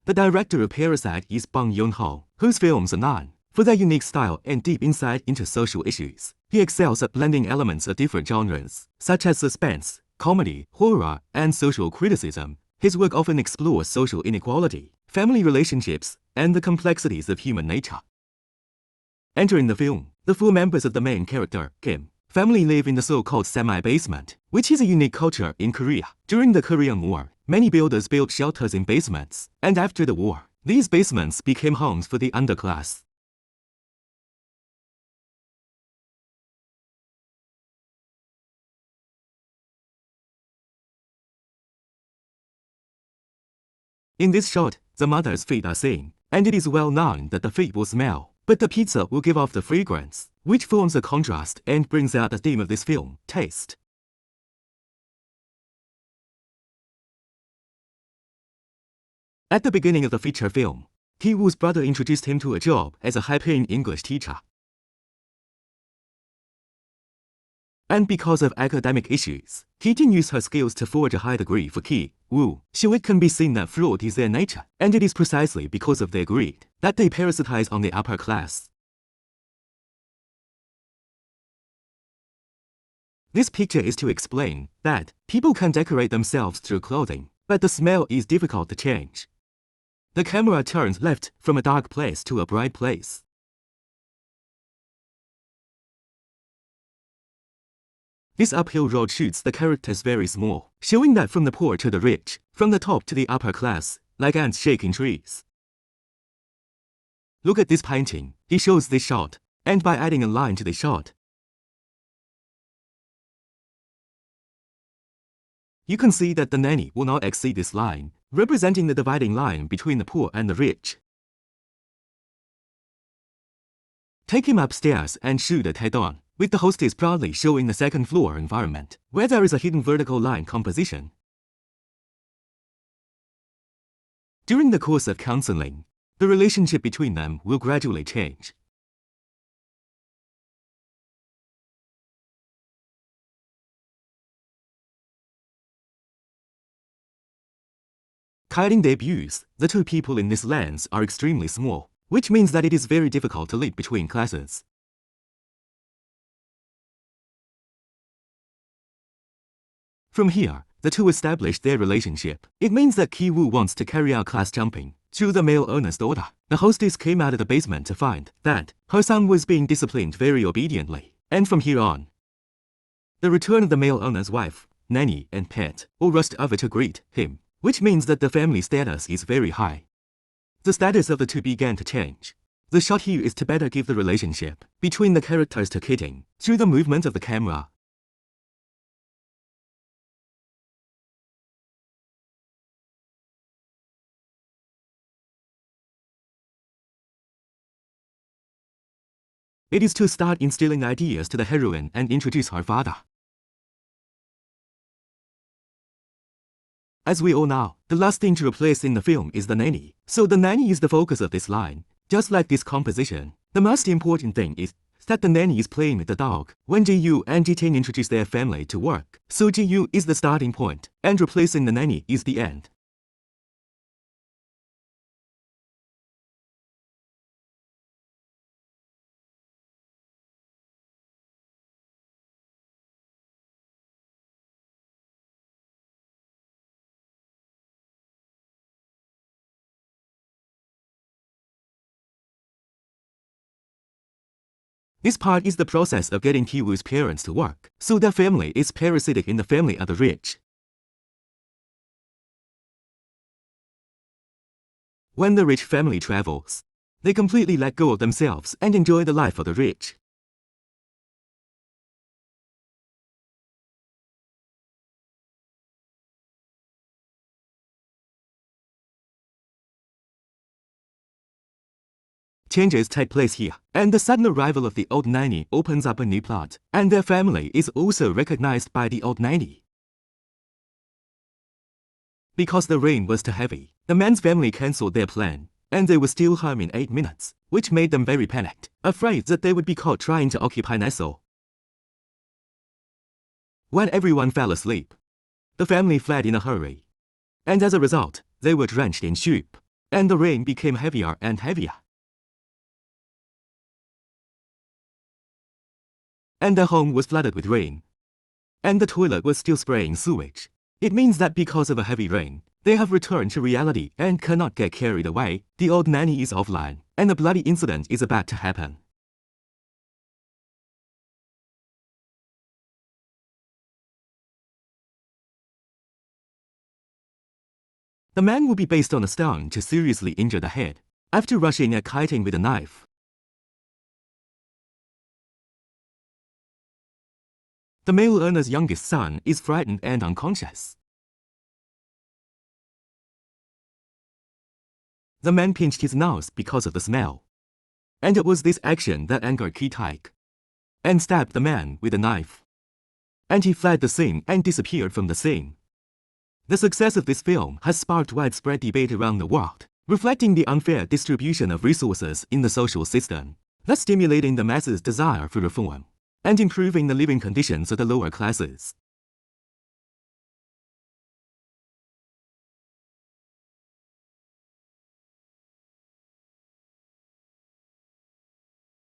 The director of Parasite is Bong Joon-ho, whose films are known for their unique style and deep insight into social issues. He excels at blending elements of different genres, such as suspense, comedy, horror, and social criticism. His work often explores social inequality, family relationships, and the complexities of human nature. Entering the film, the four members of the main character, Kim, family live in the so-called semi-basement, which is a unique culture in Korea. During the Korean War, many builders built shelters in basements, and after the war, these basements became homes for the underclass. In this shot, the mother's feet are seen, and it is well known that the feet will smell, but the pizza will give off the fragrance, which forms a contrast and brings out the theme of this film, taste. At the beginning of the feature film, Ki-woo's brother introduced him to a job as a high-paying English teacher. And because of academic issues, Ki-jin used her skills to forge a high degree for Ki-woo. So it can be seen that fraud is their nature, and it is precisely because of their greed that they parasitize on the upper class. This picture is to explain that people can decorate themselves through clothing, but the smell is difficult to change. The camera turns left from a dark place to a bright place. This uphill road shoots the characters very small, showing that from the poor to the rich, from the top to the upper class, like ants shaking trees. Look at this painting, he shows this shot, and by adding a line to the shot, you can see that the nanny will not exceed this line, representing the dividing line between the poor and the rich. Take him upstairs and shoot it head-on, with the hostess proudly showing the second floor environment, where there is a hidden vertical line composition. During the course of counseling, the relationship between them will gradually change. Hiding their views, the two people in this lens are extremely small, which means that it is very difficult to lead between classes. From here, the two establish their relationship. It means that Ki-woo wants to carry out class jumping through the male owner's daughter. The hostess came out of the basement to find that her son was being disciplined very obediently, and from here on, the return of the male owner's wife, nanny, and pet all rushed over to greet him, which means that the family status is very high. The status of the two began to change. The shot here is to better give the relationship between the characters to Ki-jin through the movement of the camera. It is to start instilling ideas to the heroine and introduce her father. As we all know, the last thing to replace in the film is the nanny, so the nanny is the focus of this line. Just like this composition, the most important thing is that the nanny is playing with the dog when Ji-yoo and Ji-tae introduce their family to work, so Ji-yoo is the starting point, and replacing the nanny is the end. This part is the process of getting Ki-woo's parents to work, so their family is parasitic in the family of the rich. When the rich family travels, they completely let go of themselves and enjoy the life of the rich. Changes take place here, and the sudden arrival of the old nanny opens up a new plot, and their family is also recognized by the old nanny. Because the rain was too heavy, the man's family cancelled their plan, and they were still home in 8 minutes, which made them very panicked, afraid that they would be caught trying to occupy Nassau. When everyone fell asleep, the family fled in a hurry, and as a result, they were drenched in soup. and the rain became heavier and heavier. And their home was flooded with rain. And the toilet was still spraying sewage. It means that because of a heavy rain, they have returned to reality and cannot get carried away. The old nanny is offline, and a bloody incident is about to happen. The man will be based on a stone to seriously injure the head, after rushing at kiting with a knife. The male earner's youngest son is frightened and unconscious. The man pinched his nose because of the smell. And it was this action that angered Ki-taek, and stabbed the man with a knife. And he fled the scene and disappeared from the scene. The success of this film has sparked widespread debate around the world, reflecting the unfair distribution of resources in the social system, thus stimulating the masses' desire for reform and improving the living conditions of the lower classes.